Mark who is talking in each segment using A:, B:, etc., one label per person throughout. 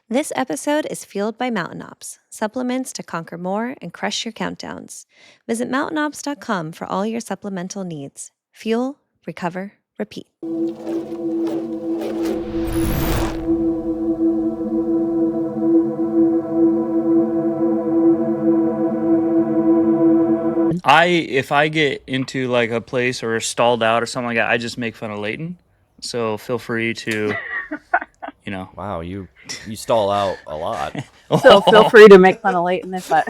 A: This episode is fueled by Mountain Ops, supplements to conquer more and crush your countdowns. Visit mountainops.com for all your supplemental needs. Fuel, recover, repeat.
B: If I get into like a place or stalled out or something like that, I just make fun of Leighton. So feel free to,
C: Wow, you stall out a lot.
D: So feel free to make fun of Leighton if I.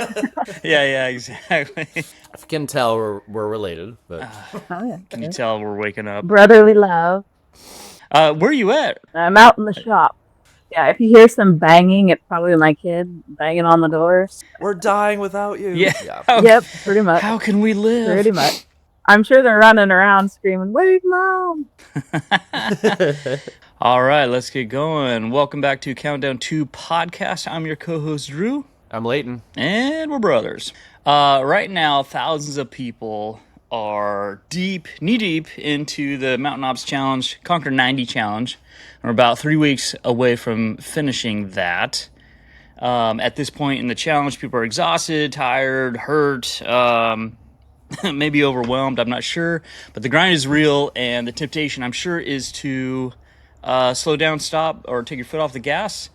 B: Yeah, exactly.
C: If you can tell, we're related, but
D: Oh, yeah.
B: Can you tell we're waking up?
D: Brotherly love.
B: Where are you at?
D: I'm out in the shop. Yeah, if you hear some banging, it's probably my kid banging on the doors.
C: we're dying without you.
B: Yeah.
D: Yep, pretty much.
B: How can we live?
D: Pretty much. I'm sure they're running around screaming, "Wait, Mom!"
B: All right, let's get going. Welcome back to Countdown 2 Podcast. I'm your co-host, Drew.
C: I'm Leighton.
B: And we're brothers. Right now, thousands of people are knee-deep into the Mountain Ops Challenge, Conquer 90 Challenge. We're about 3 weeks away from finishing that. At this point in the challenge, people are exhausted, tired, hurt, maybe overwhelmed, I'm not sure. But the grind is real, and the temptation, I'm sure, is to slow down, stop, or take your foot off the gas.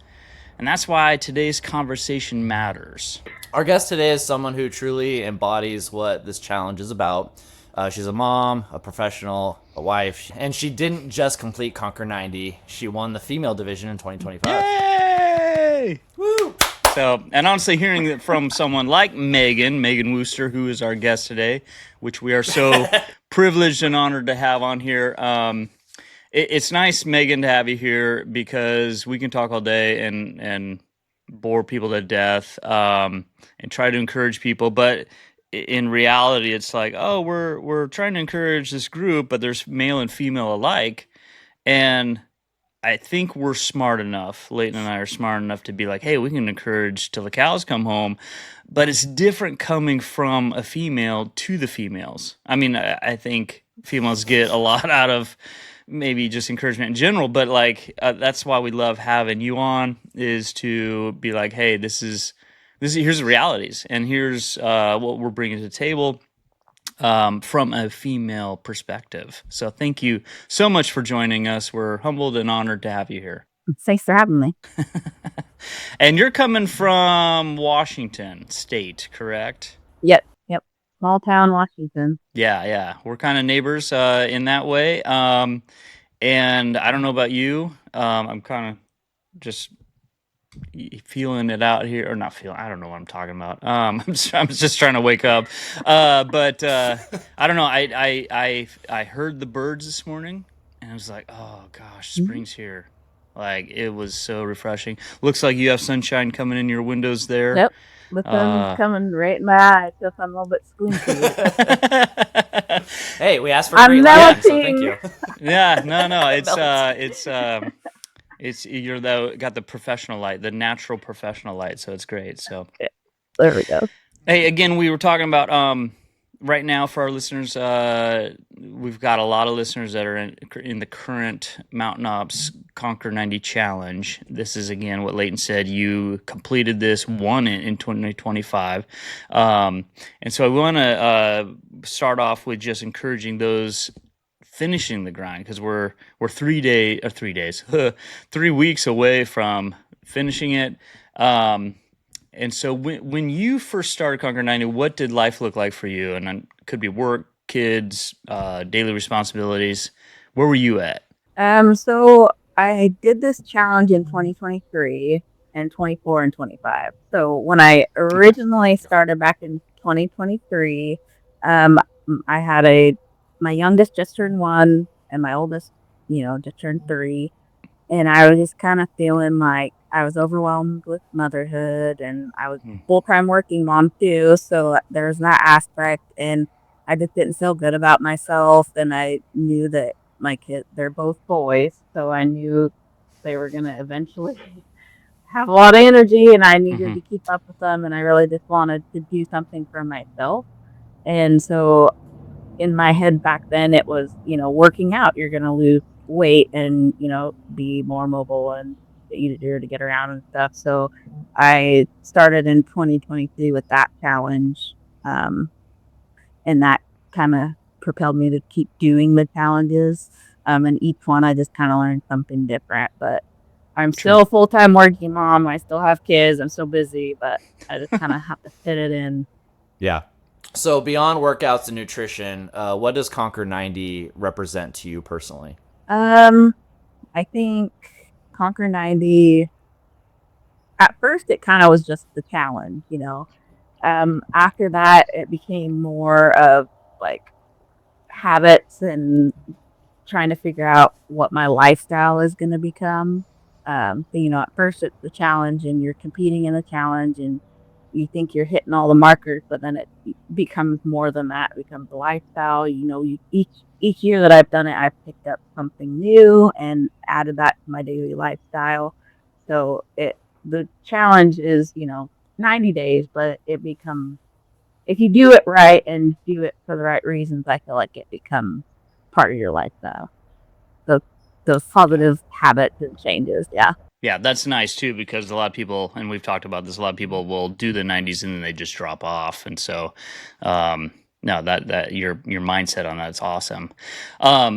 B: And that's why today's conversation matters.
C: Our guest today is someone who truly embodies what this challenge is about. She's a mom, a professional, a wife, and she didn't just complete Conquer 90. She won the female division in 2025.
B: Yay! Woo! So, and honestly, hearing it from someone like Megan Wooster, who is our guest today, which we are so privileged and honored to have on here. It's nice, Megan, to have you here because we can talk all day and bore people to death and try to encourage people. But in reality, it's like, oh, we're trying to encourage this group, but there's male and female alike. And I think we're smart enough, Leighton and I are smart enough to be like, hey, we can encourage till the cows come home. But it's different coming from a female to the females. I mean, I think females get a lot out of maybe just encouragement in general, but like that's why we love having you on, is to be like, hey, here's the realities, and here's what we're bringing to the table from a female perspective. So thank you so much for joining us. We're humbled and honored to have you here.
D: Thanks for having me.
B: And you're coming from Washington State, correct?
D: Yep. Small town Washington.
B: Yeah. We're kind of neighbors in that way. And I don't know about you. I'm kind of just feeling it out here, or not feeling. I don't know what I'm talking about. I'm just trying to wake up. But I don't know. I heard the birds this morning, and I was like, oh gosh, spring's here. Like, it was so refreshing. Looks like you have sunshine coming in your windows there.
D: Yep. The sun's coming right in my eyes. If I'm a little bit squinty.
C: Hey, we asked for
D: I'm
C: great lighting, so thank you.
B: Yeah, no. It's got the professional light, the natural professional light, so it's great. So
D: there we go.
B: Hey, again, we were talking about right now for our listeners. We've got a lot of listeners that are in the current Mountain Ops Conquer 90 Challenge. This is, again, what Leighton said. You completed this, won it in 2025. And so I want to start off with just encouraging those finishing the grind, because we're 3 weeks away from finishing it. And so when you first started Conquer 90, what did life look like for you? And it could be work, kids, daily responsibilities. Where were you at?
D: So I did this challenge in 2023 and 24 and 25. So when I originally started back in 2023, I had my youngest just turned 1 and my oldest, just turned 3. And I was just kind of feeling like I was overwhelmed with motherhood, and I was full-time working mom too. So there's that aspect, and I just didn't feel good about myself. And I knew that my kids, they're both boys, so I knew they were going to eventually have a lot of energy, and I needed to keep up with them. And I really just wanted to do something for myself. And so in my head back then, it was, working out. You're going to lose weight and, be more mobile and easier to get around and stuff. So I started in 2023 with that challenge. And that kind of propelled me to keep doing the challenges. And each one I just kind of learned something different. But I'm still a full-time working mom. I still have kids. I'm still busy, but I just kind of have to fit it in.
C: Yeah. So beyond workouts and nutrition, what does Conquer 90 represent to you personally?
D: I think Conquer 90, at first it kind of was just the challenge, you know. After that, it became more of like habits and trying to figure out what my lifestyle is going to become. You know, at first it's the challenge and you're competing in the challenge and you think you're hitting all the markers, but then it becomes more than that. It becomes a lifestyle. You know, each year that I've done it, I've picked up something new and added that to my daily lifestyle. So the challenge is, you know, 90 days, but it becomes, if you do it right and do it for the right reasons, I feel like it becomes part of your lifestyle. Those positive habits and changes. Yeah.
B: Yeah, that's nice too, because a lot of people, and we've talked about this, a lot of people will do the 90s and then they just drop off. And so, no, that your mindset on that's awesome.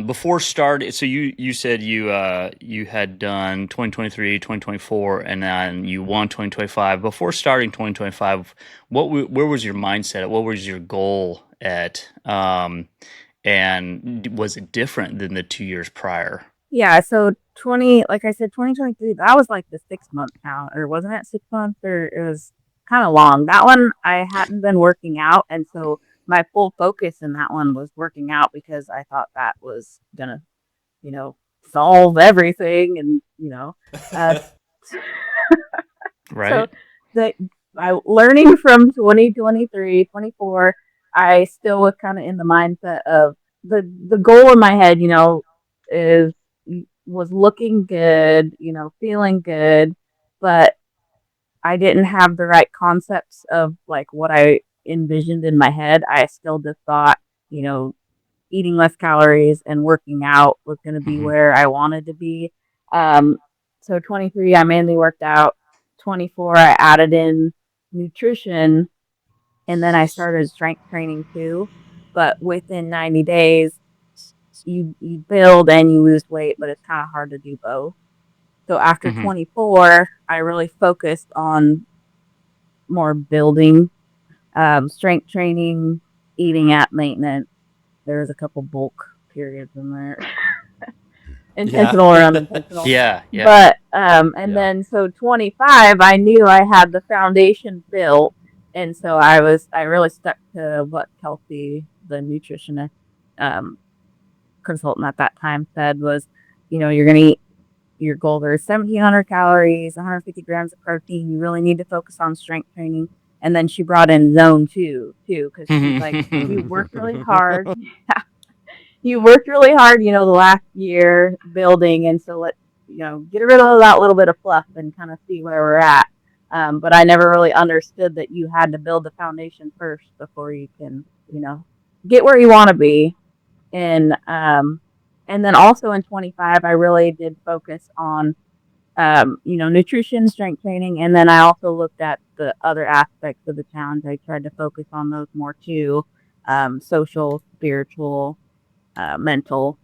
B: Before start, so you said you had done 2023, 2024, and then you won 2025. Before starting 2025, where was your mindset at? What was your goal at? And was it different than the 2 years prior?
D: Yeah. So like I said, 2023, that was like the 6 month count, or wasn't it 6 months? Or it was kind of long. That one I hadn't been working out, and so my full focus in that one was working out because I thought that was gonna, you know, solve everything, and you know, uh, so
B: Right?
D: the I learning from 2023, 24, I still was kind of in the mindset of the goal in my head, you know, is was looking good, you know, feeling good, but I didn't have the right concepts of like what I envisioned in my head. I still just thought, you know, eating less calories and working out was going to be
B: Hmm.
D: where I wanted to be. Um, so 23, I mainly worked out. 24, I added in nutrition, and then I started strength training too. But within 90 days, you build and you lose weight, but it's kind of hard to do both. So after
B: Hmm.
D: 24, I really focused on more building, strength training, eating at maintenance. There was a couple bulk periods in there,
C: Yeah.
D: intentional or unintentional.
B: Yeah, yeah.
D: But and
C: Yeah.
D: then so 25, I knew I had the foundation built, and so I really stuck to what Kelsey, the nutritionist consultant at that time, said was, you know, you're gonna eat your goal. There's 1,700 calories, 150 grams of protein. You really need to focus on strength training. And then she brought in zone two, because she's like, you worked really hard. You worked really hard, you know, the last year building. And so let's, you know, get rid of that little bit of fluff and kind of see where we're at. But I never really understood that you had to build the foundation first before you can, you know, get where you want to be. And then also in 25, I really did focus on you know, nutrition, strength training, and then I also looked at the other aspects of the challenge. I tried to focus on those more too, social, spiritual, mental.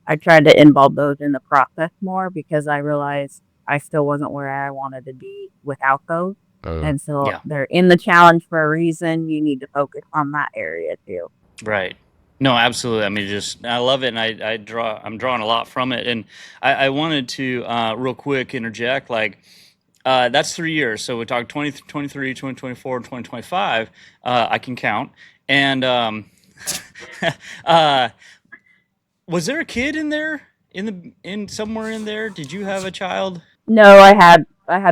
D: I tried to involve those in the process more because I realized I still wasn't where I wanted to be without those. And so
B: Yeah,
D: they're in the challenge for a reason. You need to focus on that area too.
B: right. No, absolutely. I mean, just I love it, and I'm drawing a lot from it, and I wanted to real quick interject. Like, that's 3 years. So we talked 2023, 2024, and 2025. I can count. And uh, was there a kid in there in somewhere in there? Did you have a child?
D: No, I had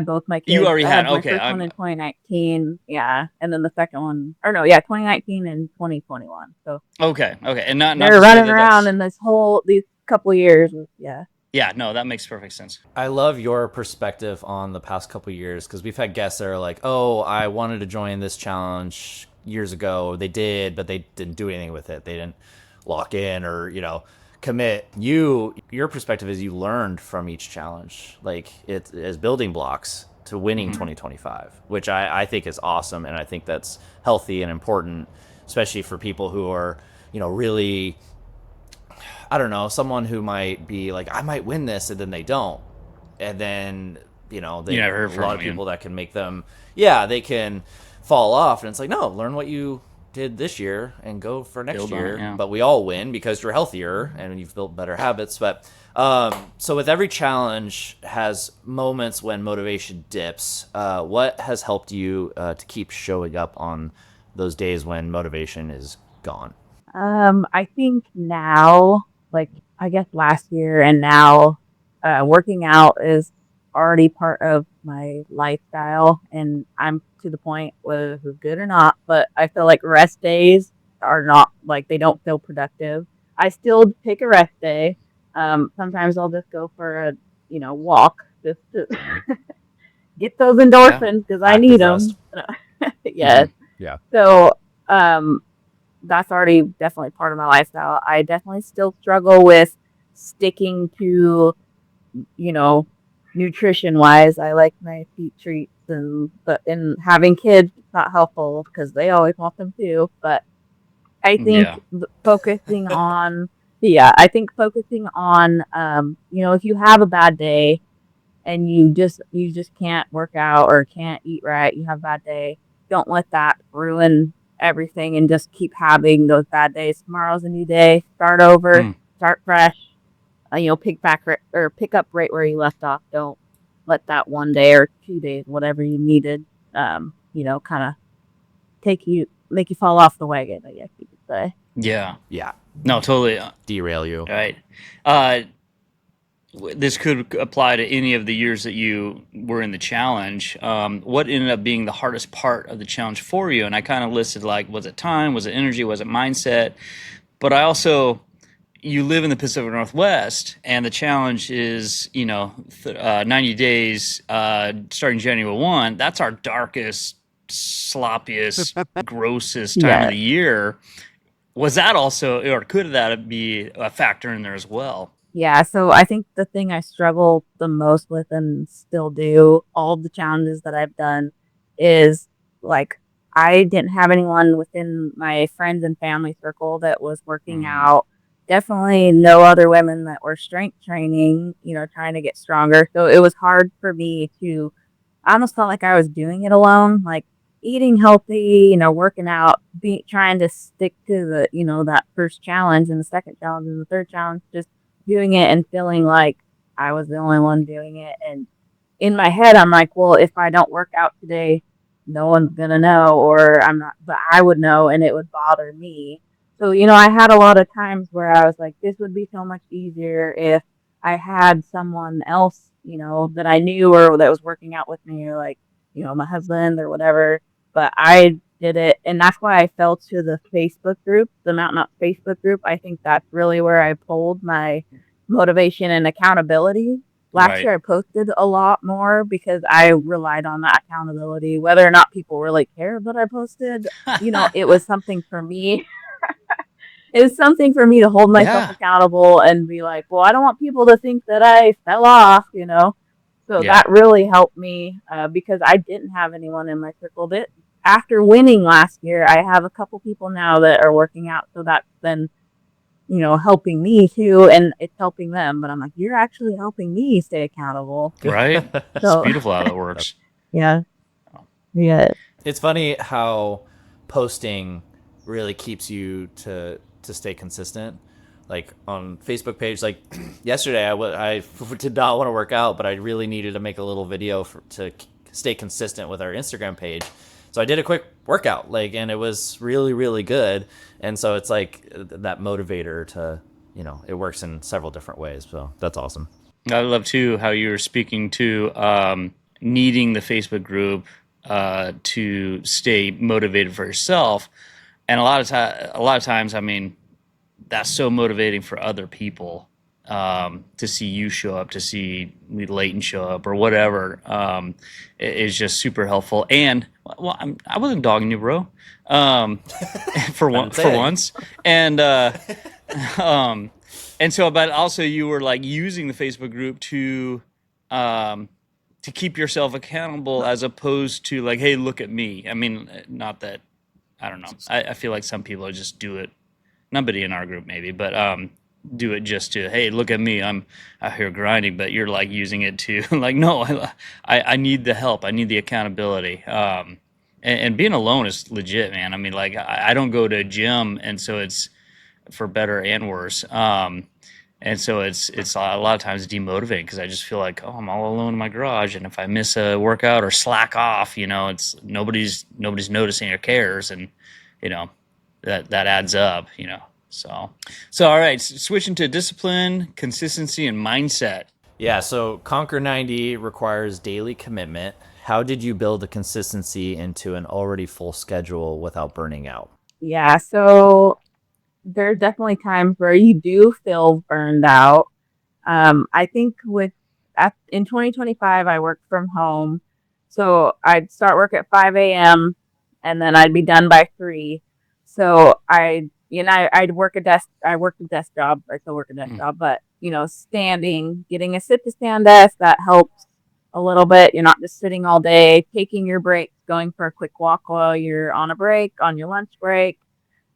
D: both my
B: You
D: kids.
B: already
D: I
B: had.
D: had my
B: Okay,
D: first one in 2019, yeah, and then the second one, or no, yeah, 2019 and 2021. So
B: okay, and not
D: they're
B: to say
D: running
B: that
D: around
B: that's
D: in these couple years. Yeah.
B: yeah. No, that makes perfect sense.
C: I love your perspective on the past couple years because we've had guests that are like, "Oh, I wanted to join this challenge years ago. They did, but they didn't do anything with it. They didn't lock in or commit. Your perspective is you learned from each challenge, like it as building blocks to winning 2025, which I think is awesome, and I think that's healthy and important, especially for people who are, really, I don't know, someone who might be like, I might win this, and then they don't, and then they
B: You never heard
C: a
B: from
C: lot
B: them
C: of
B: again.
C: people that can make them, yeah, they can fall off, and it's like, no, learn what you did this year and go for next
B: Build on
C: year.
B: it, yeah.
C: But we all win because you're healthier and you've built better habits. But so with every challenge has moments when motivation dips. What has helped you to keep showing up on those days when motivation is gone?
D: I think now, like I guess last year and now, working out is already part of my lifestyle, and I'm to the point whether this is good or not. But I feel like rest days are not like they don't feel productive. I still take a rest day. Sometimes I'll just go for a walk just to get those
C: Yeah,
D: endorphins because I need
C: active rest.
D: them. Yes.
E: Yeah.
D: So that's already definitely part of my lifestyle. I definitely still struggle with sticking to, you know, nutrition wise. I like my sweet treats and having kids is not helpful because they always want them too. But I think
B: Yeah.
D: focusing on focusing on if you have a bad day and you just can't work out or can't eat right, you have a bad day, don't let that ruin everything and just keep having those bad days. Tomorrow's a new day. Start over,
B: Mm.
D: start fresh. Pick up right where you left off. Don't let that one day or 2 days, whatever you needed, kind of make you fall off the wagon, I guess you could say.
B: Yeah.
C: Yeah,
B: No, totally.
C: derail you.
B: Right. This could apply to any of the years that you were in the challenge. What ended up being the hardest part of the challenge for you? And I kind of listed, like, was it time? Was it energy? Was it mindset? But I also, you live in the Pacific Northwest, and the challenge is, 90 days starting January 1. That's our darkest, sloppiest, grossest time of
D: Yeah.
B: the year. Was that also, or could that be a factor in there as well?
D: Yeah, so I think the thing I struggle the most with and still do, all of the challenges that I've done, is like I didn't have anyone within my friends and family circle that was working out. Definitely no other women that were strength training, trying to get stronger. So it was hard for me to, I almost felt like I was doing it alone, like eating healthy, working out, trying to stick to that first challenge and the second challenge and the third challenge, just doing it and feeling like I was the only one doing it. And in my head, I'm like, well, if I don't work out today, no one's going to know, or I'm not, but I would know and it would bother me. So, I had a lot of times where I was like, this would be so much easier if I had someone else, that I knew or that was working out with me, or like, my husband or whatever. But I did it. And that's why I fell to the Facebook group, the Mountain Up Facebook group. I think that's really where I pulled my motivation and accountability. Last
B: Right.
D: year, I posted a lot more because I relied on that accountability, whether or not people really cared that I posted. It was something for me. It was something for me to hold myself
B: Yeah.
D: accountable and be like, well, I don't want people to think that I fell off. So
B: Yeah.
D: that really helped me because I didn't have anyone in my circle that after winning last year, I have a couple people now that are working out. So that's been, helping me too. And it's helping them. But I'm like, you're actually helping me stay accountable.
B: Right? It's
D: So,
B: beautiful how that works.
D: yeah. Yeah.
C: It's funny how posting really keeps you to stay consistent. Like on Facebook page, like yesterday, I did not want to work out, but I really needed to make a little video to stay consistent with our Instagram page. So I did a quick workout, and it was really, really good. And so it's like that motivator to, it works in several different ways. So that's awesome.
B: I love too how you were speaking to needing the Facebook group to stay motivated for yourself, and a lot of times, I mean, that's so motivating for other people to see you show up, to see Leighton show up, or whatever. It is just super helpful. And well, I wasn't dogging you, bro. For
C: say it.
B: once, and And so, but also you were like using the Facebook group um, to keep yourself accountable as opposed to like, hey, look at me. I mean, not that, I don't know. I feel like some people just do it. Nobody in our group maybe, but do it just to, hey, look at me. I'm out here grinding, but you're like using it to like, no, I need the help. I need the accountability. And being alone is legit, man. I mean, like I don't go to a gym, and so it's for better and worse. And so it's a lot of times demotivating because I just feel like, oh, I'm all alone in my garage, and if I miss a workout or slack off, it's nobody's noticing or cares, and you know that adds up, So all right, switching to discipline, consistency, and mindset.
C: Yeah, so Conquer 90 requires daily commitment. How did you build the consistency into an already full schedule without burning out?
D: Yeah, so there's definitely times where you do feel burned out. I think in 2025, I worked from home. So I'd start work at 5 a.m. and then I'd be done by 3. So I'd I worked a desk job. I still work a desk job, but, standing, getting a sit to stand desk, that helps a little bit. You're not just sitting all day, taking your breaks, going for a quick walk while you're on a break, on your lunch break.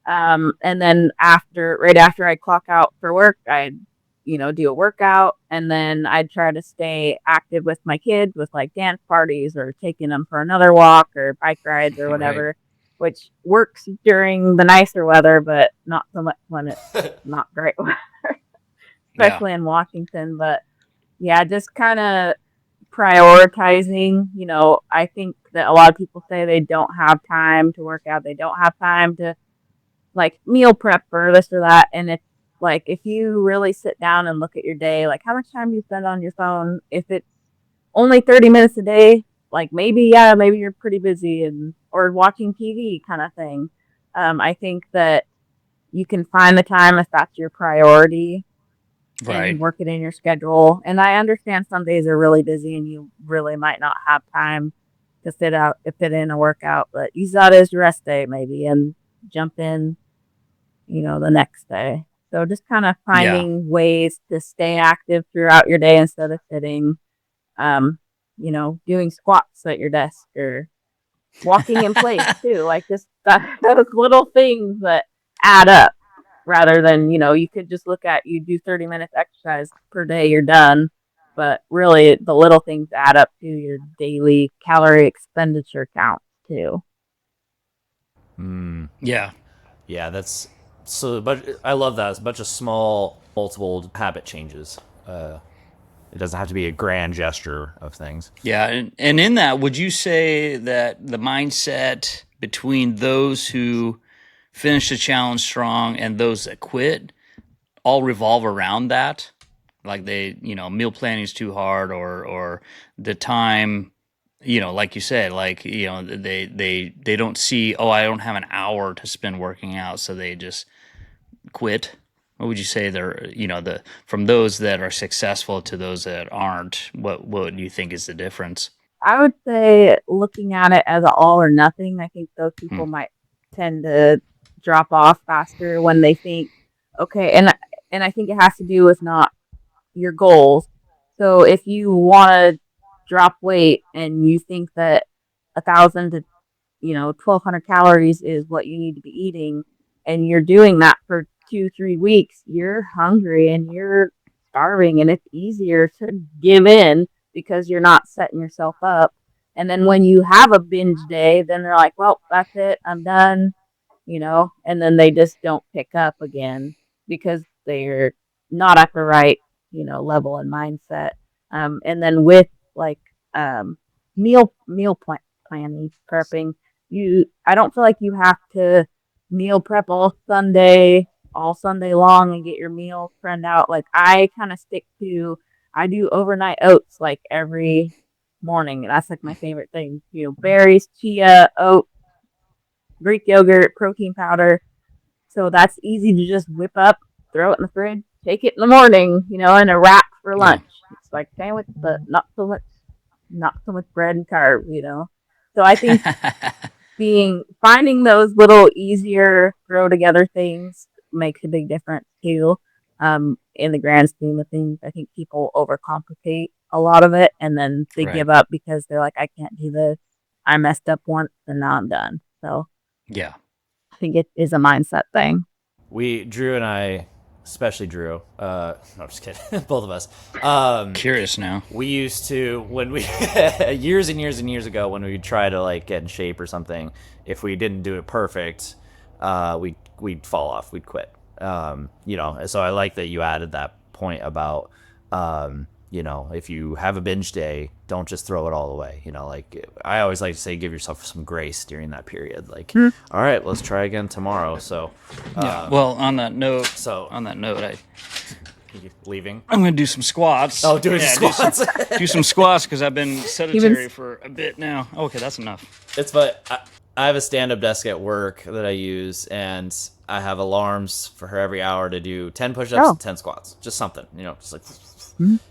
D: And then right after I clock out for work, I'd, do a workout, and then I'd try to stay active with my kids with like dance parties or taking them for another walk or bike rides or whatever,
B: Right.
D: which works during the nicer weather, but not so much when it's not great weather,
B: Yeah.
D: especially in Washington. But yeah, just kind of prioritizing, I think that a lot of people say they don't have time to work out. They don't have time to like meal prep or this or that. And it's like, if you really sit down and look at your day, like how much time do you spend on your phone? If it's only 30 minutes a day, like maybe you're pretty busy or watching TV kind of thing. I think that you can find the time if that's your priority and
B: Right.
D: work it in your schedule. And I understand some days are really busy and you really might not have time to fit in a workout, but use that as your rest day maybe and jump in, the next day. So just kind of
B: Yeah.
D: finding ways to stay active throughout your day instead of sitting, doing squats at your desk or walking in place too. Like just those little things that add up rather than, you could just you do 30 minutes exercise per day, you're done. But really, the little things add up to your daily calorie expenditure count too.
B: Yeah.
C: Yeah, that's so. But I love that. It's a bunch of small, multiple habit changes. It doesn't have to be a grand gesture of things.
B: Yeah, and in that, would you say that the mindset between those who finish the challenge strong and those that quit all revolve around that? Like meal planning is too hard, or the time, like you said, like they don't see, oh, I don't have an hour to spend working out, so they just quit. What would you say they're, the from those that are successful to those that aren't? What do you think is the difference?
D: I would say looking at it as an all or nothing, I think those
B: Hmm.
D: people might tend to drop off faster when they think, okay, and I think it has to do with not your goals. So if you want to drop weight and you think that 1,000 to 1,200 calories is what you need to be eating, and you're doing that for 2-3 weeks, you're hungry and you're starving, and it's easier to give in because you're not setting yourself up. And then when you have a binge day, then they're like, well, that's it, I'm done, and then they just don't pick up again because they're not at the right, level and mindset. And then with like um, planning, prepping, I don't feel like you have to meal prep all Sunday long and get your meals planned out. Like I do overnight oats like every morning. That's like my favorite thing. Berries, chia, oats, Greek yogurt, protein powder. So that's easy to just whip up, throw it in the fridge, take it in the morning, in a wrap for
B: Yeah.
D: lunch. It's like sandwich, but not so much bread and carbs. So I think finding those little easier throw together things makes a big difference too. In the grand scheme of things, I think people overcomplicate a lot of it, and then they
B: Right.
D: give up because they're like, I can't do this. I messed up once and now I'm done. So
B: Yeah.
D: I think it is a mindset thing.
C: Drew and I, especially Drew, no, I'm just kidding, both of us.
B: Curious now.
C: We used to, when we, years and years and years ago, when we try to like get in shape or something, if we didn't do it perfect, we'd fall off, we'd quit. You know, so I like that you added that point about, you know, if you have a binge day, don't just throw it all away. You know, like I always like to say, give yourself some grace during that period. Like, all right, let's try again tomorrow. So,
B: Yeah. Well, on that note,
C: so leaving.
B: I'm gonna do some squats.
C: Oh, doing squats.
B: Do some squats because I've been sedentary for a bit now. Okay, that's enough.
C: It's but I have a stand-up desk at work that I use, and I have alarms for her every hour to do 10 push-ups and 10 squats. Just something, you know, just like.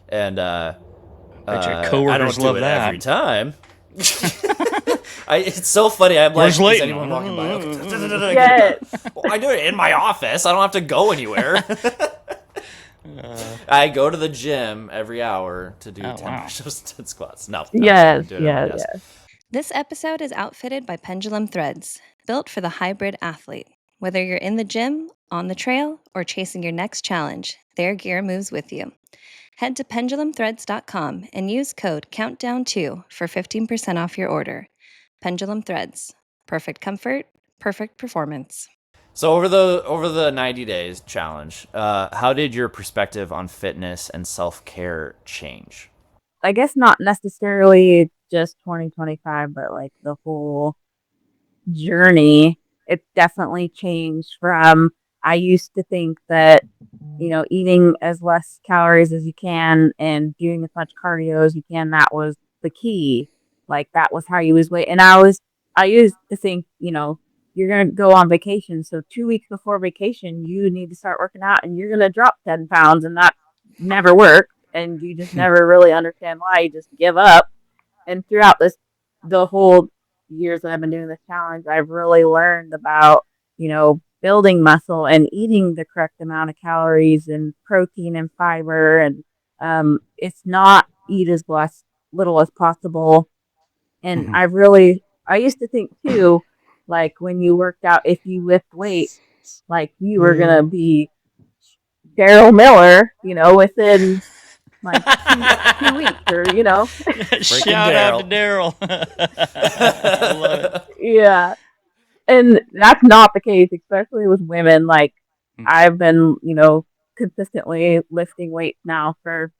C: And
B: Bet your
C: I
B: coworkers
C: don't
B: love
C: do it
B: that
C: every time. It's so funny. I'm like,
B: Where's
C: is
B: Leighton?
C: anyone walking by? Okay.
D: Yes.
C: Well, I do it in my office. I don't have to go anywhere. I go to the gym every hour to do 10 push-ups and 10 squats. No.
D: Yes.
C: do it at my
D: Yes.
C: desk.
A: This episode is outfitted by Pendulum Threads, built for the hybrid athlete. Whether you're in the gym, on the trail, or chasing your next challenge, their gear moves with you. Head to pendulumthreads.com and use code COUNTDOWN2 for 15% off your order. Pendulum Threads. Perfect comfort, perfect performance.
C: So over the 90 days challenge, how did your perspective on fitness and self-care change?
D: I guess not necessarily just 2025, but like the whole journey. It's definitely changed from, I used to think that, you know, eating as less calories as you can and doing as much cardio as you can, that was the key. Like that was how you lose weight. And I used to think, you know, you're going to go on vacation. So 2 weeks before vacation, you need to start working out and you're going to drop 10 pounds, and that never worked. And you just never really understand why. You just give up. And throughout the whole years that I've been doing this challenge, I've really learned about, you know, building muscle and eating the correct amount of calories and protein and fiber. And it's not eat as little as possible. And I used to think too, like when you worked out, if you lift weights, like you were going to be Daryl Miller, you know, within like 2 weeks, or, you know.
B: Shout out to Daryl. I love it.
D: Yeah. And that's not the case, especially with women. Like I've been, you know, consistently lifting weights now for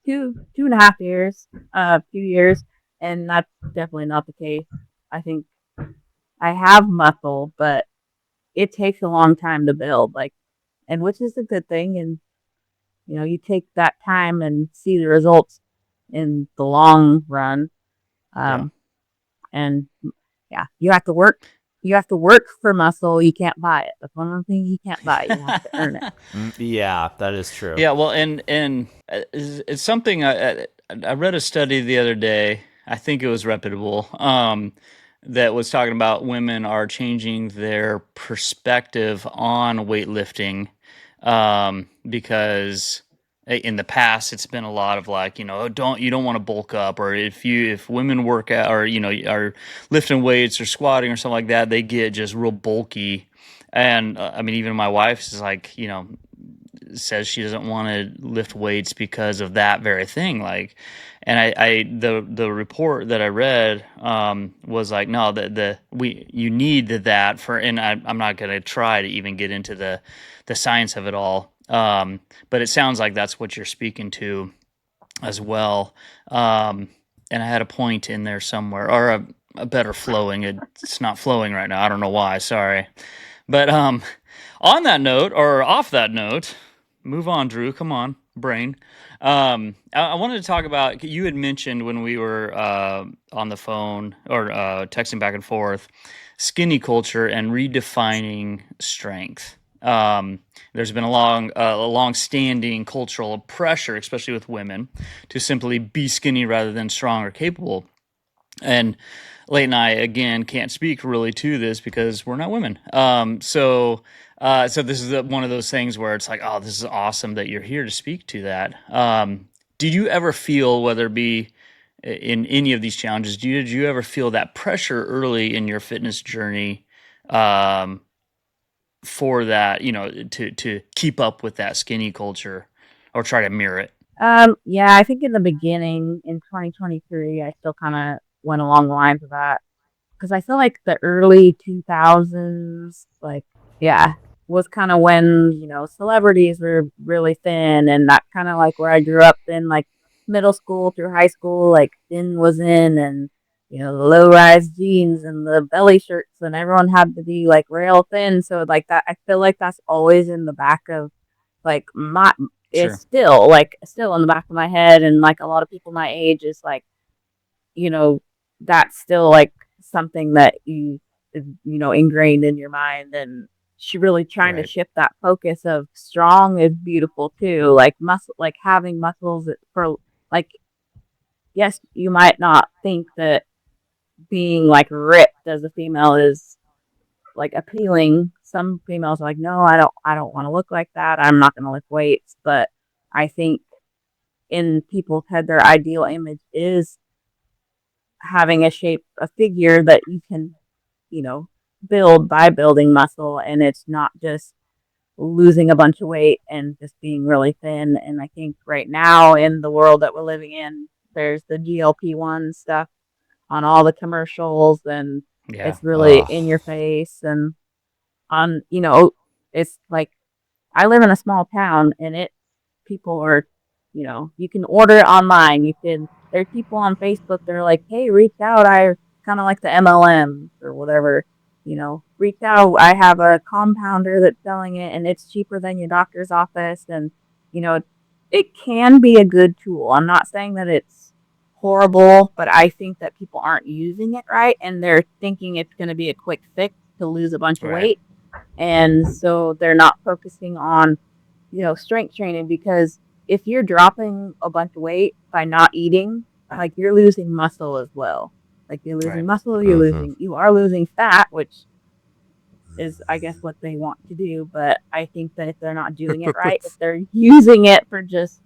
D: 2.5 years, 2 years, and that's definitely not the case. I think I have muscle, but it takes a long time to build, like, and which is a good thing. And you know, you take that time and see the results in the long run. And yeah, you have to work. You have to work for muscle. You can't buy it. That's one of the things you can't buy. You have to earn it.
C: Yeah, that is true.
B: Yeah, well, and it's something I read a study the other day. I think it was reputable. That was talking about women are changing their perspective on weightlifting, because in the past it's been a lot of like, you know, you don't want to bulk up, or if women work out, or you know, are lifting weights or squatting or something like that, they get just real bulky. And I mean, even my wife is like, you know, says she doesn't want to lift weights because of that very thing. Like, and the report that I read was like, no, you need that for, and I'm not going to try to even get into the science of it all. But it sounds like that's what you're speaking to as well. And I had a point in there somewhere, or a better flowing. It's not flowing right now. I don't know why. Sorry. But on that note, or off that note, move on, Drew. Come on, brain. I wanted to talk about, you had mentioned when we were on the phone or texting back and forth, skinny culture and redefining strength. There's been a long-standing cultural pressure, especially with women, to simply be skinny rather than strong or capable. And Leighton and I, again, can't speak really to this because we're not women. So this is one of those things where it's like, oh, this is awesome that you're here to speak to that. Did you ever feel, whether it be in any of these challenges, did you ever feel that pressure early in your fitness journey, for that, to keep up with that skinny culture or try to mirror it?
D: Yeah, I think in the beginning in 2023, I still kind of went along the lines of that because I feel like the early 2000s, like, yeah, was kind of when, celebrities were really thin, and that kind of like where I grew up in, like middle school through high school, like thin was in, and the low rise jeans and the belly shirts, and everyone had to be like rail thin. So like that, I feel like that's always in the back of like my it's
B: Sure.
D: still in the back of my head, and like a lot of people my age is like, you know that's still like something that is, ingrained in your mind. And she really trying to
B: Right.
D: shift that focus of strong is beautiful too, like muscle, like having muscles for like, yes, you might not think that being like ripped as a female is like appealing. Some females are like, no, I don't want to look like that. I'm not going to lift weights. But I think in people's head, their ideal image is having a figure that you can, build by building muscle. And it's not just losing a bunch of weight and just being really thin. And I think right now in the world that we're living in, there's the GLP-1 stuff on all the commercials, and
B: Yeah.
D: it's really
C: Oh,
D: in your face. And on, it's like, I live in a small town, and people are, you can order it online. There's people on Facebook that are like, hey, reach out. I kind of like the MLM or whatever, reach out. I have a compounder that's selling it, and it's cheaper than your doctor's office. And, you know, it can be a good tool. I'm not saying that it's horrible, but I think that people aren't using it right, and they're thinking it's going to be a quick fix to lose a bunch of
B: Right.
D: weight. And so they're not focusing on, strength training, because if you're dropping a bunch of weight by not eating, like you're losing muscle as well. Like you're losing
B: Right.
D: muscle,
C: mhm.
D: you are losing fat, which is, I guess, what they want to do. But I think that if they're not doing it right, if they're using it for just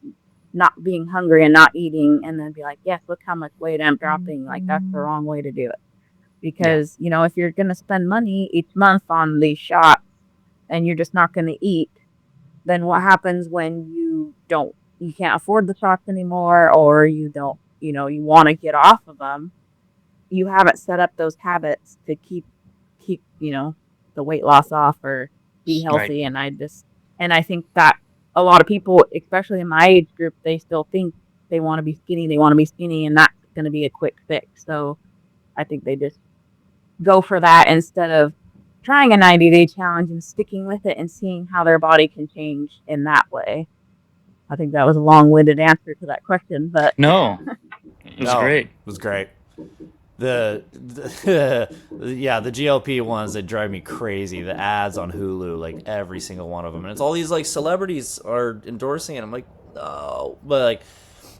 D: not being hungry and not eating, and then be like, yes, look how much weight I'm dropping, like that's the wrong way to do it.
B: Yeah.
D: Because, if you're going to spend money each month on these shots and you're just not going to eat, then what happens when you can't afford the shots anymore, or you don't, you want to get off of them? You haven't set up those habits to keep, the weight loss off or be
B: Right.
D: healthy. And I think that a lot of people, especially in my age group, they still think they want to be skinny, and that's going to be a quick fix. So I think they just go for that instead of trying a 90-day challenge and sticking with it and seeing how their body can change in that way. I think that was a long-winded answer to that question, but
B: No, it was
C: No,
B: great.
C: it was great. Yeah, the GLP ones, they drive me crazy. The ads on Hulu, like every single one of them, and it's all these like celebrities are endorsing it. I'm like, no, but like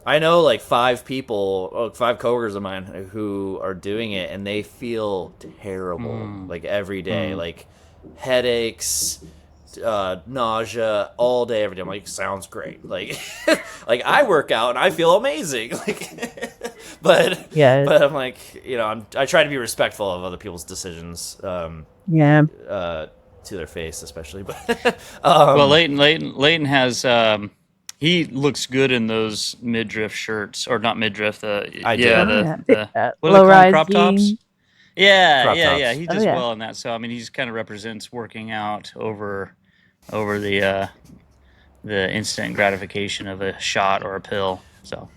C: I know like five coworkers of mine who are doing it, and they feel terrible like every day, like headaches, nausea all day, every day. I'm like, sounds great. Like, like I work out and I feel amazing. Like, but
D: yeah,
C: but I'm like, I try to be respectful of other people's decisions,
D: yeah,
C: to their face, especially. But
B: Well, Leighton has he looks good in those midriff shirts, or not midriff.
C: I
B: Yeah,
C: do
D: oh yeah,
B: the what do they call them?
D: low-rise
B: Crop tops.
D: jeans.
B: Yeah,
C: crop
B: yeah, yeah.
C: tops.
B: He
D: Oh
B: does
D: yeah,
B: well in that. So I mean, he's kind of represents working out over the instant gratification of a shot or a pill. So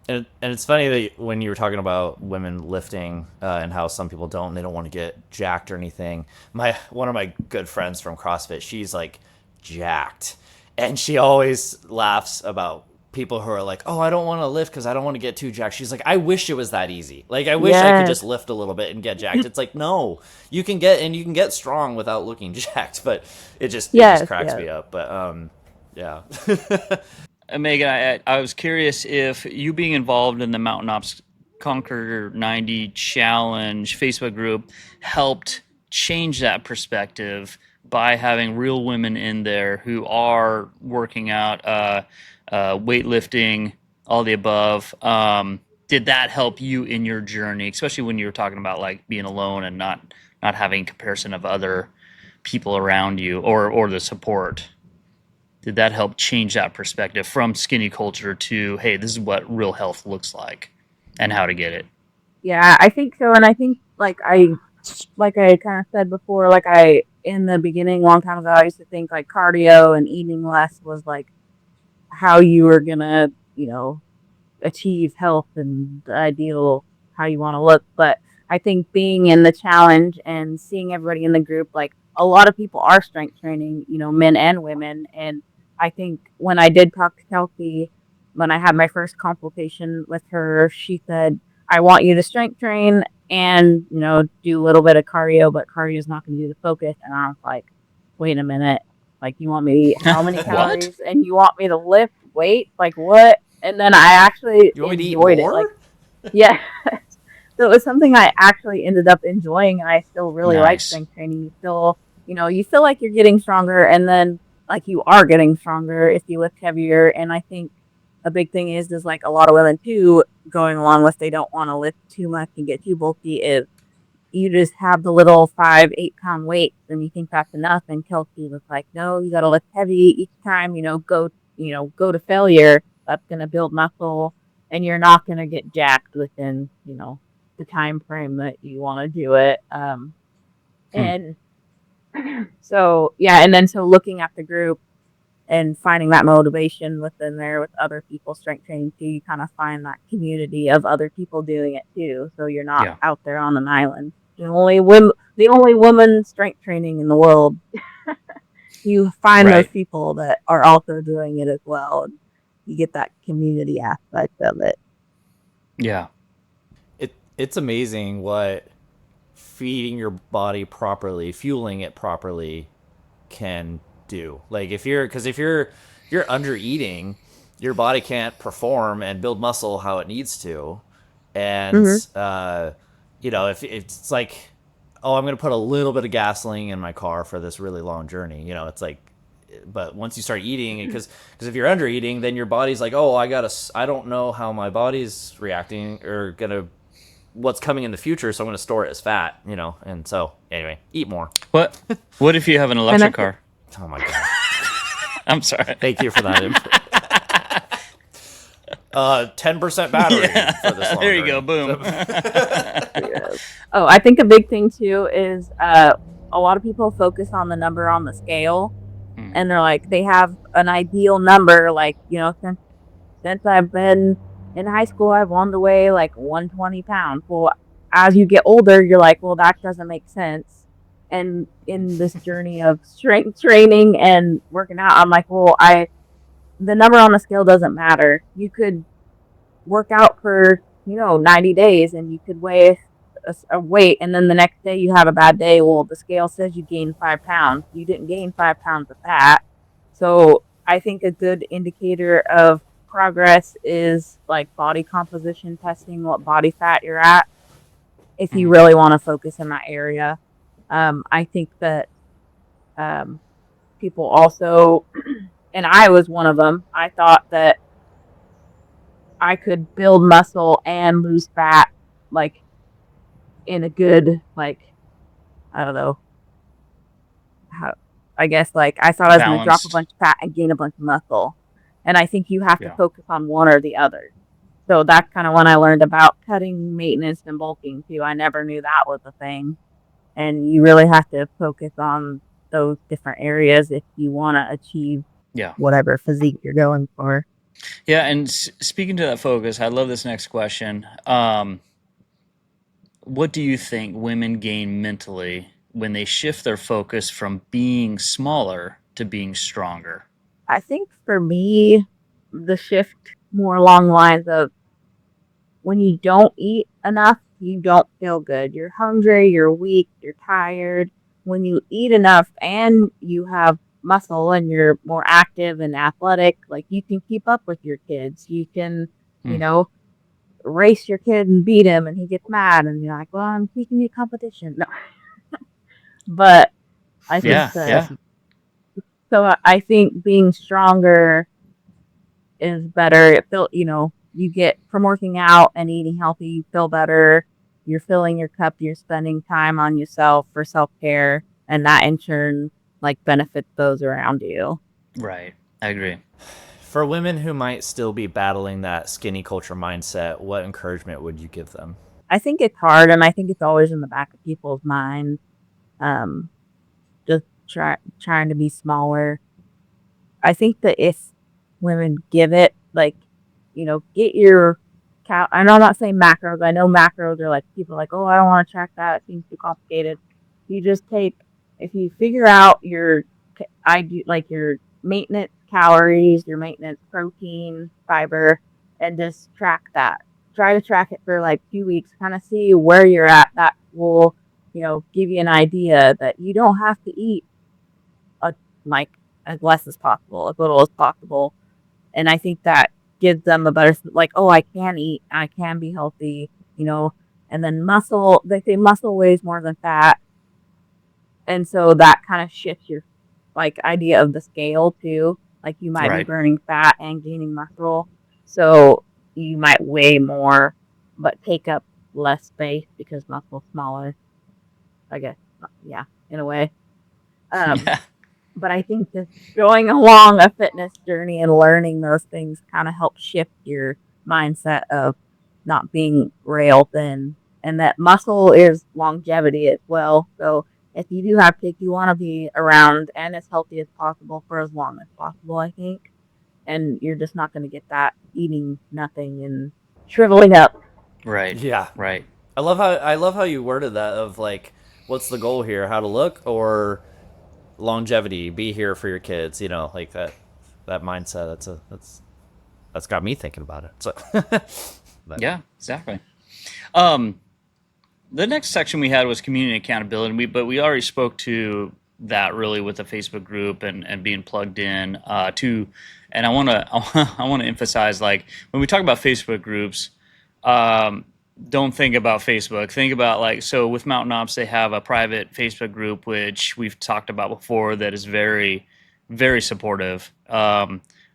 C: And it's funny that when you were talking about women lifting, and how some people don't, and they don't want to get jacked or anything. One of my good friends from CrossFit, she's like jacked, and she always laughs about people who are like, "Oh, I don't want to lift because I don't want to get too jacked." She's like, "I wish it was that easy. Like, I wish I could
D: yes,
C: just lift a little bit and get jacked." It's like, no, you can get strong without looking jacked, but it just
D: yes,
C: cracks
D: yes.
C: me up. But yeah.
B: Megan, I was curious if you being involved in the Mountain Ops Conquer 90 challenge Facebook group helped change that perspective by having real women in there who are working out, weightlifting, all the above. Did that help you in your journey, especially when you were talking about like being alone and not having comparison of other people around you or the support? Did that help change that perspective from skinny culture to, hey, this is what real health looks like and how to get it?
D: Yeah, I think so. And I think like I kind of said before, in the beginning, long time ago, I used to think like cardio and eating less was like how you were gonna, achieve health and the ideal how you want to look. But I think being in the challenge and seeing everybody in the group, like a lot of people are strength training, men and women. And I think when I did talk to Kelsey, when I had my first consultation with her, she said, I want you to strength train and, do a little bit of cardio, but cardio is not going to do the focus. And I was like, wait a minute. Like, you want me to eat how many
B: What?
D: calories and you want me to lift weight? Like, what? And then I actually
C: You want me to eat
D: enjoyed it. Like,
C: more?
D: yeah. So it was something I actually ended up enjoying, and I still really like
B: Nice.
D: strength training. You feel like you're getting stronger, and then like you are getting stronger if you lift heavier. And I think a big thing is like a lot of women too going along with they don't want to lift too much and get too bulky is you just have the little 5-8 pound weights and you think that's enough. And Kelsey was like, no, you got to lift heavy each time, go to failure. That's going to build muscle and you're not going to get jacked within, the time frame that you want to do it. And so, yeah. And then so looking at the group and finding that motivation within there with other people strength training too, you kind of find that community of other people doing it too. So you're not
B: Yeah.
D: out there on an island. The only woman strength training in the world. You find those
B: Right.
D: people that are also doing it as well. And you get that community aspect of it.
B: Yeah.
C: It's amazing what feeding your body properly, fueling it properly can do. Like if you're under eating, your body can't perform and build muscle how it needs to. And
D: Mm-hmm.
C: if it's like, oh, I'm gonna put a little bit of gasoline in my car for this really long journey, it's like, but once you start eating, because if you're under eating, then your body's like, oh, I don't know how my body's reacting or gonna what's coming in the future, so I'm gonna store it as fat, and so anyway, eat more.
B: What if you have an
D: And
B: electric car?
C: Oh my god.
B: I'm sorry.
C: Thank you for that input. 10% battery for this long
B: There you go.
C: journey.
B: Boom.
D: Yeah. Oh, I think a big thing too is a lot of people focus on the number on the scale, and they're like they have an ideal number. Like since I've been in high school, I've wanted to weigh like 120 pounds. Well, as you get older, you're like, well, that doesn't make sense. And in this journey of strength training and working out, I'm like, well, the number on the scale doesn't matter. You could work out for 90 days and you could weigh a weight, and then the next day you have a bad day. Well, the scale says you gained 5 pounds. You didn't gain 5 pounds of fat. So I think a good indicator of progress is like body composition testing, what body fat you're at, if you really want to focus in that area. I think that people also, and I was one of them, I thought that I could build muscle and lose fat, like in a good, like, I don't know how, I guess, like I thought I was going to drop a
B: Balanced.
D: bunch of fat and gain a bunch of muscle. And I think you have to
B: Yeah.
D: focus on one or the other. So that's kind of when I learned about cutting, maintenance, and bulking too. I never knew that was a thing. And you really have to focus on those different areas if you want to achieve
B: Yeah.
D: whatever physique you're going for.
B: Yeah. And speaking to that focus, I love this next question. What do you think women gain mentally when they shift their focus from being smaller to being stronger?
D: I think for me, the shift more along the lines of when you don't eat enough, you don't feel good. You're hungry, you're weak, you're tired. When you eat enough and you have muscle and you're more active and athletic, like you can keep up with your kids. You can, you know, race your kid and beat him, and he gets mad, and you're like, well, I'm teaching you competition. No, but I think
B: Yeah.
D: I think being stronger is better. It feel you get from working out and eating healthy, you feel better. You're filling your cup. You're spending time on yourself for self care, and that in turn benefits those around you.
B: Right. I agree.
C: For women who might still be battling that skinny culture mindset, what encouragement would you give them?
D: I think it's hard, and I think it's always in the back of people's minds. Um, just trying to be smaller. I think that if women give it, get your I know I'm not saying macros. I know macros are people are like, oh, I don't want to track that. It seems too complicated. You just if you figure out your maintenance calories, your maintenance protein, fiber, and just track that. Try to track it for 2 weeks, kind of see where you're at. That will, give you an idea that you don't have to eat a, as less as possible, as little as possible. And I think that gives them a better, oh, I can eat, I can be healthy, and then muscle, they say muscle weighs more than fat. And so that kind of shifts your idea of the scale too. You might be burning fat and gaining muscle. So you might weigh more, but take up less space because muscle's smaller. I guess, yeah, in a way.
B: Yeah.
D: But I think just going along a fitness journey and learning those things kind of helps shift your mindset of not being rail thin, and that muscle is longevity as well. So if you do have kids, you want to be around and as healthy as possible for as long as possible, I think. And you're just not going to get that eating nothing and shriveling up.
B: Right.
C: Yeah.
B: Right.
C: I love how you worded that of what's the goal here? How to look or longevity? Be here for your kids. That mindset. That's got me thinking about it. So.
B: Yeah. Exactly. The next section we had was community accountability, but we already spoke to that really with the Facebook group and being plugged in to. And I want to I want to emphasize when we talk about Facebook groups. Don't think about Facebook. Think about so with Mountain Ops, they have a private Facebook group, which we've talked about before, that is very, very supportive.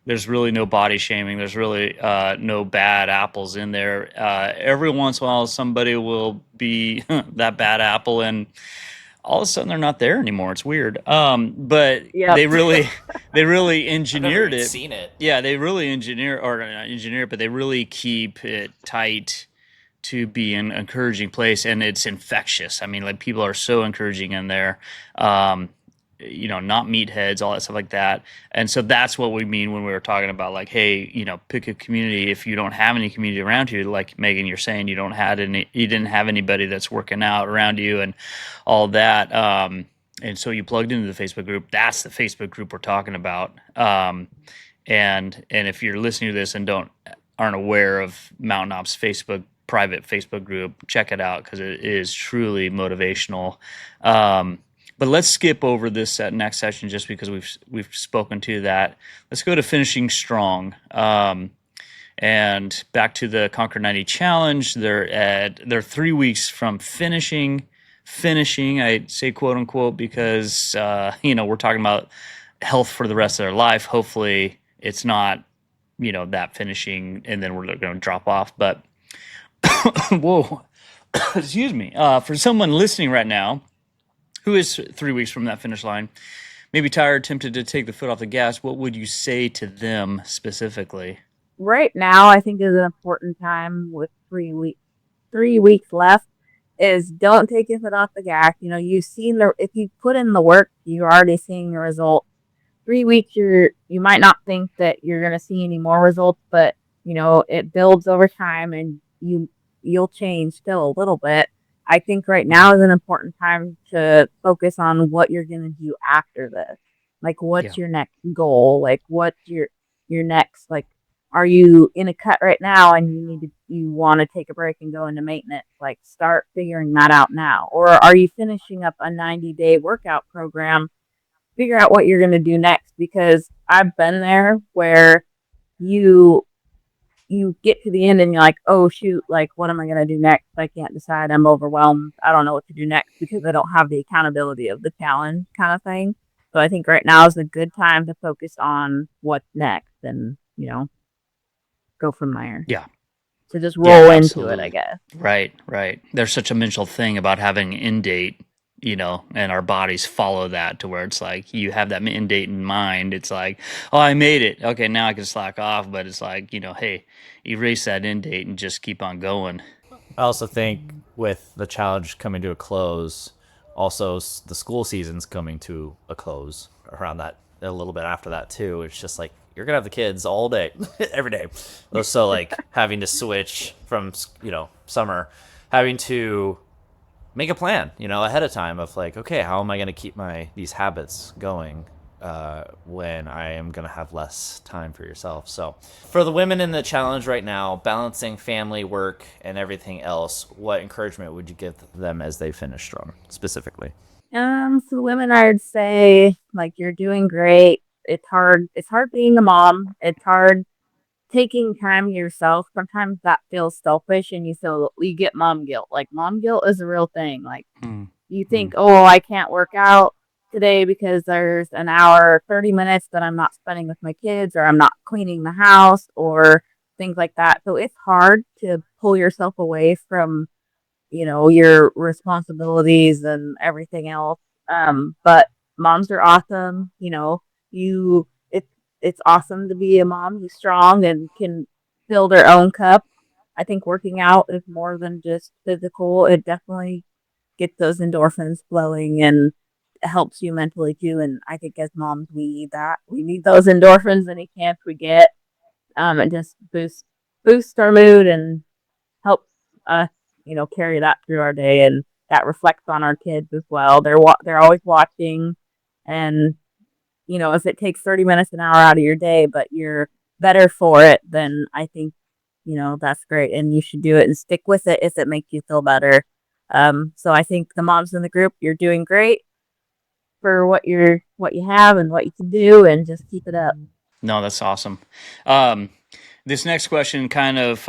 B: There's really no body shaming. There's really no bad apples in there. Every once in a while, somebody will be that bad apple, and all of a sudden they're not there anymore. It's weird. But
D: Yep.
B: they really engineered it.
C: Seen it.
B: Yeah, they really engineer, but they really keep it tight to be an encouraging place, and it's infectious. I mean, people are so encouraging in there. Not meatheads, all that stuff like that. And so that's what we mean when we were talking about hey, pick a community. If you don't have any community around you, like Megan, you're saying you didn't have anybody that's working out around you and all that. And so you plugged into the Facebook group. That's the Facebook group we're talking about. And if you're listening to this and aren't aware of Mountain Ops private Facebook group, check it out because it is truly motivational. But let's skip over this next session just because we've spoken to that. Let's go to finishing strong. And back to the Conquer 90 challenge. They're 3 weeks from finishing. I say quote unquote because we're talking about health for the rest of their life. Hopefully it's not that finishing and then we're going to drop off. But whoa, excuse me. For someone listening right now who is 3 weeks from that finish line, maybe tired, tempted to take the foot off the gas, what would you say to them specifically?
D: Right now, I think is an important time with 3 weeks left is don't take your foot off the gas. You've seen if you put in the work, you're already seeing the results. 3 weeks, you might not think that you're going to see any more results, but it builds over time and you'll change still a little bit. I think right now is an important time to focus on what you're going to do after this. What's your next goal? What's your next, are you in a cut right now and you want to take a break and go into maintenance? Start figuring that out now. Or are you finishing up a 90-day workout program? Figure out what you're going to do next, because I've been there where you you get to the end and you're like, oh shoot, like what am I gonna do next? I can't decide. I'm overwhelmed. I don't know what to do next because I don't have the accountability of the challenge kind of thing. So I think right now is a good time to focus on what's next and, go from there.
B: Yeah.
D: So just
B: Yeah,
D: roll into it, I
B: absolutely.
D: guess.
B: Right, right. There's such a mental thing about having an end date, and our bodies follow that to where it's like you have that end date in mind. It's like, oh, I made it. Okay, now I can slack off. But it's like, hey, erase that end date and just keep on going.
C: I also think with the challenge coming to a close, also the school season's coming to a close around that, a little bit after that too. It's just like you're gonna have the kids all day, every day. So like having to switch from summer, having to make a plan, ahead of time of like, okay, how am I gonna keep these habits going when I am going to have less time for yourself. So for the women in the challenge right now, balancing family, work, and everything else, what encouragement would you give them as they finish strong specifically?
D: So women, I would say like you're doing great. It's hard. It's hard being a mom. It's hard taking time to yourself. Sometimes that feels selfish and you get mom guilt. Like mom guilt is a real thing. Like you think, oh, I can't work out today because there's an hour, 30 minutes that I'm not spending with my kids or I'm not cleaning the house or things like that. So it's hard to pull yourself away from, your responsibilities and everything else. But moms are awesome. You, it's awesome to be a mom who's strong and can fill their own cup. I think working out is more than just physical. It definitely gets those endorphins flowing and helps you mentally too. And I think as moms, we need that. We need those endorphins any chance we get. It just boosts our mood and helps us, carry that through our day. And that reflects on our kids as well. They're always watching, and if it takes 30 minutes an hour out of your day, but you're better for it, then I think that's great, and you should do it and stick with it if it makes you feel better. So I think the moms in the group, you're doing great for what you have and what you can do, and just keep it up.
B: No, that's awesome. This next question kind of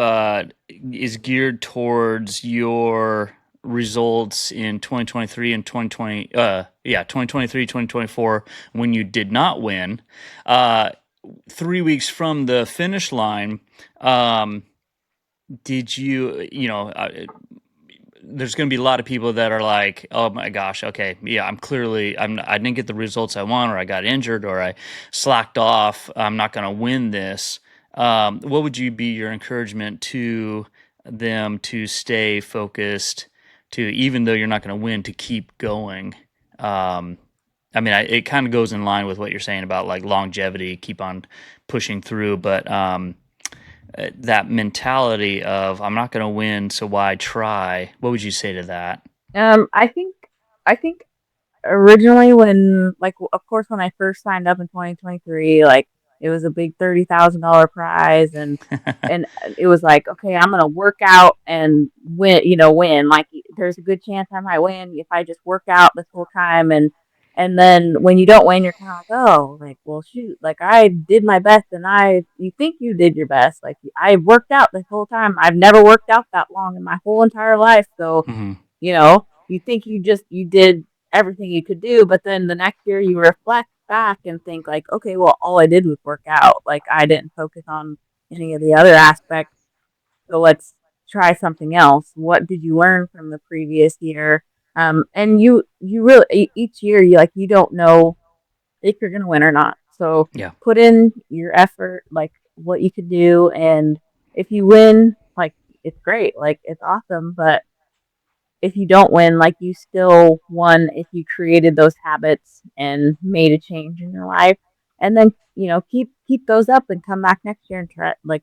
B: is geared towards your results in 2023 and 2023, 2024 when you did not win. 3 weeks from the finish line, did there's going to be a lot of people that are like, oh my gosh, okay, yeah, I didn't get the results I want, or I got injured, or I slacked off. I'm not going to win this. What would be your encouragement to them to stay focused, to, even though you're not going to win, to keep going? It kind of goes in line with what you're saying about like longevity, keep on pushing through, but that mentality of I'm not going to win, so why try? What would you say to that?
D: I think originally when, like, of course, when I first signed up in 2023, like it was a big $30,000 prize, and it was like, okay, I'm gonna work out and win. Like there's a good chance I might win if I just work out this whole time, and then when you don't win, you're kind of like, oh, like, well, shoot, like I did my best, and you think you did your best, like I worked out this whole time. I've never worked out that long in my whole entire life, so
B: Mm-hmm.
D: you think you did everything you could do, but then the next year you reflect back and think like, okay, well, all I did was work out. Like I didn't focus on any of the other aspects. So let's try something else. What did you learn from the previous year? And you really, each year you don't know if you're gonna win or not. So
B: Yeah.
D: put in your effort, like what you could do, and if you win, like it's great, like it's awesome. But if you don't win, like you still won if you created those habits and made a change in your life. And then, keep those up and come back next year and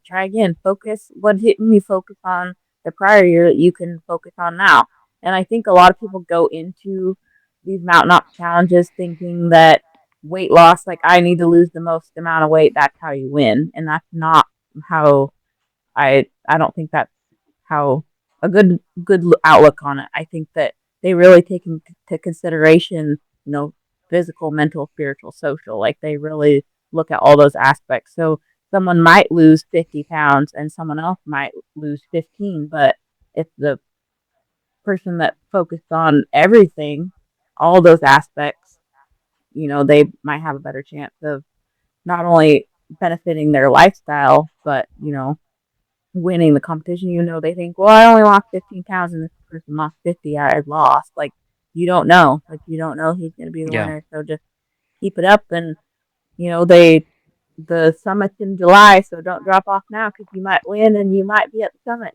D: try again. Focus what didn't you focus on the prior year that you can focus on now. And I think a lot of people go into these mountain up challenges thinking that weight loss, like I need to lose the most amount of weight, that's how you win. And that's not how I don't think that's how a good outlook on it. I think that they really take into consideration, physical, mental, spiritual, social. Like they really look at all those aspects. So someone might lose 50 pounds and someone else might lose 15, but if the person that focused on everything, all those aspects, they might have a better chance of not only benefiting their lifestyle, but, winning the competition. They think, well, I only lost 15 pounds and this person lost 50. I lost. Like, you don't know. Like, you don't know who's going to be the winner. So just keep it up. And, the summit's in July, so don't drop off now because you might win and you might be at the summit.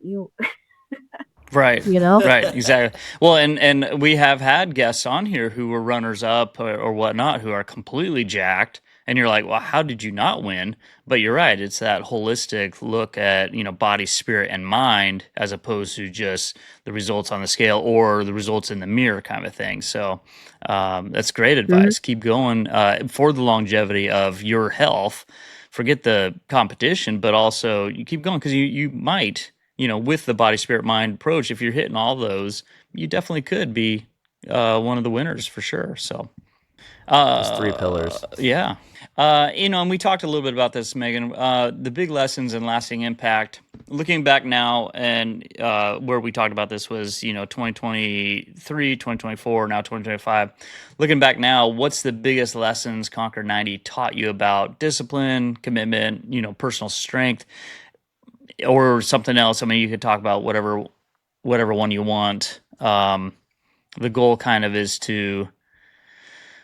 B: Right.
D: You know?
B: Right. Exactly. Well, and we have had guests on here who were runners up or whatnot who are completely jacked. And you're like, well, how did you not win? But you're right. It's that holistic look at, body, spirit, and mind as opposed to just the results on the scale or the results in the mirror kind of thing. So that's great advice. Keep going for the longevity of your health. Forget the competition, but also you keep going because you might, with the body, spirit, mind approach, if you're hitting all those, you definitely could be one of the winners for sure. So,
C: Those 3 pillars.
B: yeah. And we talked a little bit about this, Megan, the big lessons and lasting impact. Looking back now and where we talked about this was, 2023, 2024, now 2025. Looking back now, what's the biggest lessons Conquer 90 taught you about discipline, commitment, personal strength, or something else? I mean, you could talk about whatever one you want. The goal kind of is to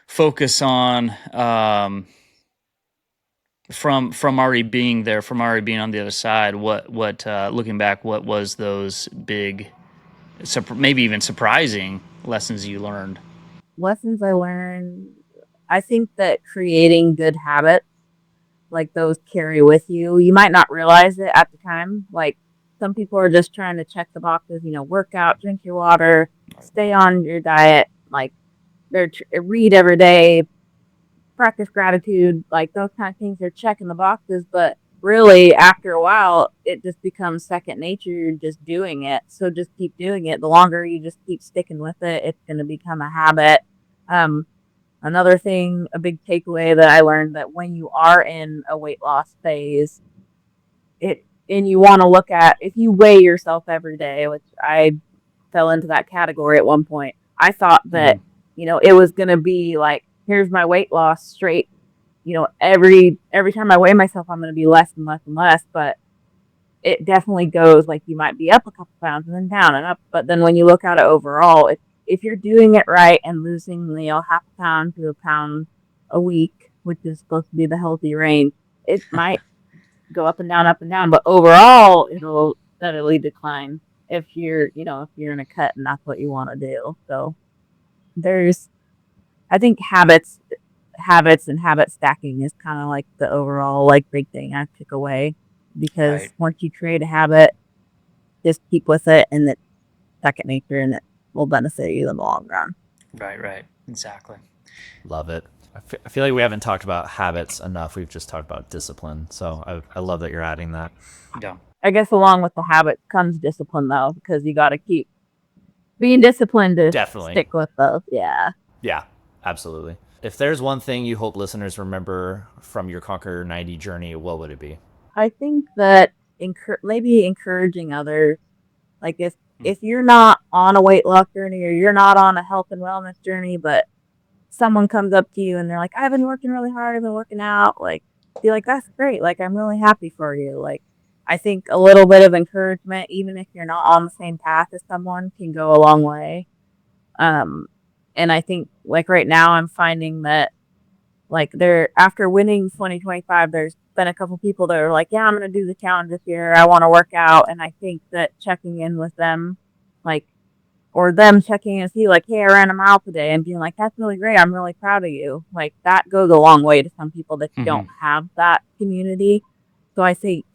B: focus on from already being there, from already being on the other side. What looking back, what was those big, maybe even surprising lessons you learned?
D: Lessons I learned. I think that creating good habits like those carry with you. You might not realize it at the time. Like some people are just trying to check the boxes, work out, drink your water, stay on your diet, like read every day, practice gratitude, like those kind of things. They're checking the boxes, but really after a while, it just becomes second nature. You're just doing it. So just keep doing it. The longer you just keep sticking with it, it's going to become a habit. Another thing, a big takeaway that I learned, that when you are in a weight loss phase, and you want to look at, if you weigh yourself every day, which I fell into that category at one point, I thought that, it was going to be like, here's my weight loss straight, every time I weigh myself, I'm going to be less and less and less. But it definitely goes like you might be up a couple pounds and then down and up. But then when you look at it overall, if you're doing it right and losing, half a pound to a pound a week, which is supposed to be the healthy range, it might go up and down. But overall, it'll steadily decline if you're in a cut and that's what you want to do. So I think habits and habit stacking is kind of like the overall like big thing I took away, because once you create a habit, just keep with it, and it's second nature, and it will benefit you in the long run.
B: Right. Exactly.
C: Love it. I feel like we haven't talked about habits enough. We've just talked about discipline. So I love that you're adding that.
B: Yeah.
D: I guess along with the habit comes discipline, though, because you got to keep being disciplined to stick with those. Yeah.
C: Yeah, absolutely. If there's one thing you hope listeners remember from your Conquer 90 journey, what would it be?
D: I think that maybe encouraging others. Like if you're not on a weight loss journey, or you're not on a health and wellness journey, but someone comes up to you and they're like, I've been working really hard, I've been working out, like, be like, that's great. Like, I'm really happy for you. Like, I think a little bit of encouragement, even if you're not on the same path as someone, can go a long way. And I think like right now I'm finding that like after winning 2025, there's been a couple people that are like, yeah, I'm going to do the challenge this year. I want to work out. And I think that checking in with them, like, or them checking in and see like, hey, I ran a mile today, and being like, that's really great. I'm really proud of you. Like that goes a long way to some people that don't have that community. So I think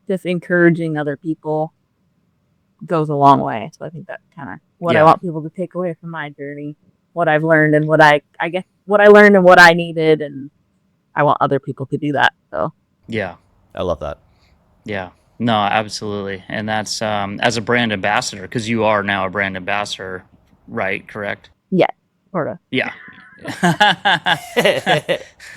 D: just encouraging other people goes a long way. So I think that's kind of what I want people to take away from my journey, what I've learned, and what I guess what I learned and what I needed, and I want other people to do that. So
B: yeah,
C: I love that.
B: Yeah, no, absolutely. And that's as a brand ambassador, because you are now a brand ambassador, right? Correct?
D: Yeah, sort of.
B: Yeah.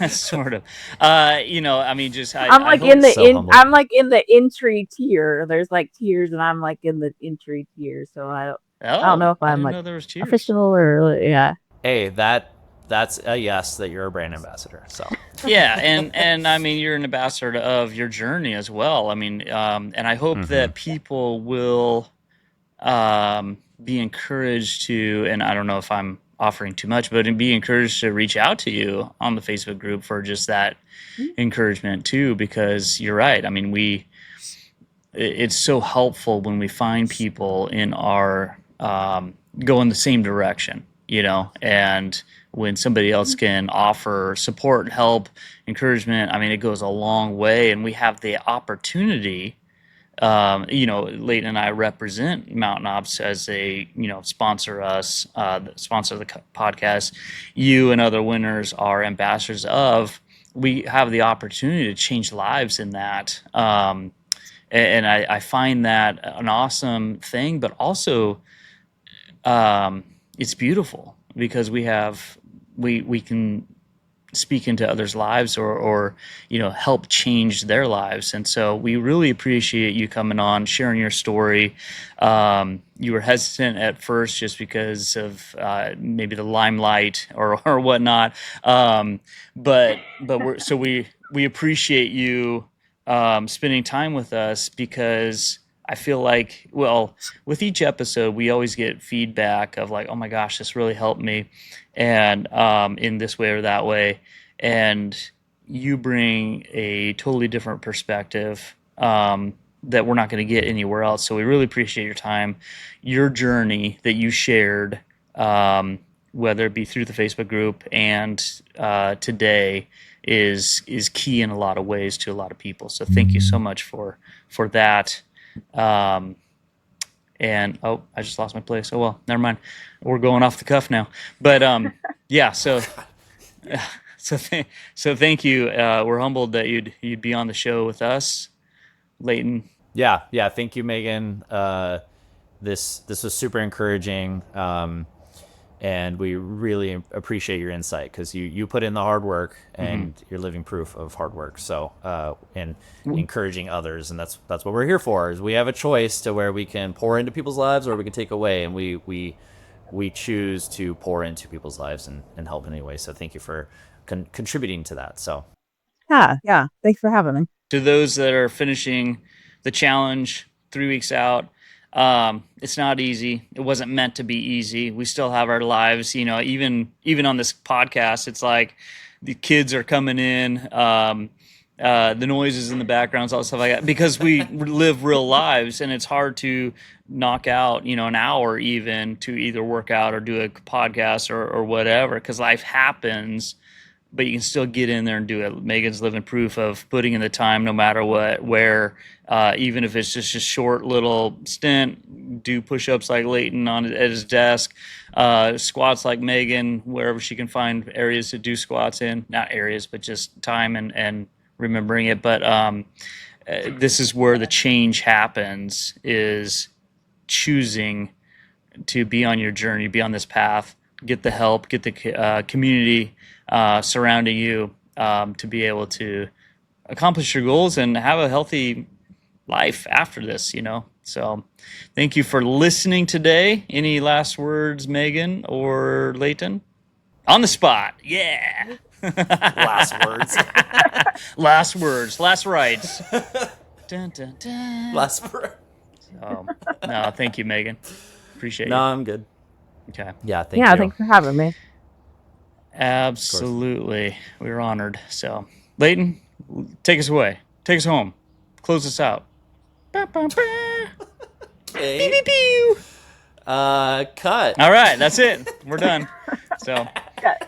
B: Sort of. I mean, just
D: I'm
B: I
D: like
B: hope.
C: humble.
D: I'm like in the entry tier. There's like tiers, and I'm like in the entry tier. So I don't know
B: Oh,
D: if
B: I
D: I'm
B: didn't
D: like
B: know there was tiers.
D: official or yeah.
C: Hey, that's a yes that you're a brand ambassador. So
B: Yeah, and I mean, you're an ambassador of your journey as well. I mean, and I hope that people will be encouraged to, and I don't know if I'm offering too much, but be encouraged to reach out to you on the Facebook group for just that encouragement too, because you're right. I mean, it's so helpful when we find people in our go in the same direction, and when somebody else can offer support, help, encouragement, I mean, it goes a long way, and we have the opportunity. Leighton and I represent Mountain Ops as a, sponsor us, sponsor the podcast. You and other winners are ambassadors of. We have the opportunity to change lives in that. And I find that an awesome thing, but also it's beautiful because we can speak into others' lives or help change their lives. And so we really appreciate you coming on, sharing your story. You were hesitant at first just because of maybe the limelight or whatnot. We appreciate you spending time with us, because I feel like, well, with each episode, we always get feedback of like, oh my gosh, this really helped me, and in this way or that way. And you bring a totally different perspective that we're not going to get anywhere else. So we really appreciate your time, your journey that you shared, whether it be through the Facebook group and today is key in a lot of ways to a lot of people. So thank you so much for that. And I just lost my place. Oh well, never mind. We're going off the cuff now. But yeah. So thank you. We're humbled that you'd be on the show with us, Leighton.
C: yeah. Thank you, Megan. This was super encouraging. And we really appreciate your insight, because you put in the hard work, and you're living proof of hard work. So and encouraging others, and that's what we're here for. Is we have a choice to where we can pour into people's lives or we can take away, and we choose to pour into people's lives and help in any way. So thank you for contributing to that. So
D: Yeah. Thanks for having me.
B: To those that are finishing the challenge 3 weeks out, it's not easy. It wasn't meant to be easy. We still have our lives, even on this podcast, it's like the kids are coming in, the noises in the backgrounds, all stuff like that, because we live real lives, and it's hard to knock out, an hour even to either work out or do a podcast or whatever, because life happens. But you can still get in there and do it. Megan's living proof of putting in the time, no matter what, where, even if it's just a short little stint, do push-ups like Leighton at his desk, squats like Megan, wherever she can find areas to do squats in. Not areas, but just time and remembering it. But this is where the change happens, is choosing to be on your journey, be on this path, get the help, get the community surrounding you to be able to accomplish your goals and have a healthy life after this, So thank you for listening today. Any last words, Megan or Leighton? On the spot. Yeah.
C: last words.
B: Last words. Last rites. Dun, dun, dun.
C: Last words.
B: No, thank you, Megan. Appreciate
C: No,
B: you.
C: I'm good.
B: Okay.
C: Yeah, thank you.
D: Thanks for having me.
B: Absolutely. We were honored. So, Leighton, take us away. Take us home. Close us out.
C: Okay.
B: Pew, pew, pew.
C: Cut.
B: All right, that's it. We're done. So.
D: Okay.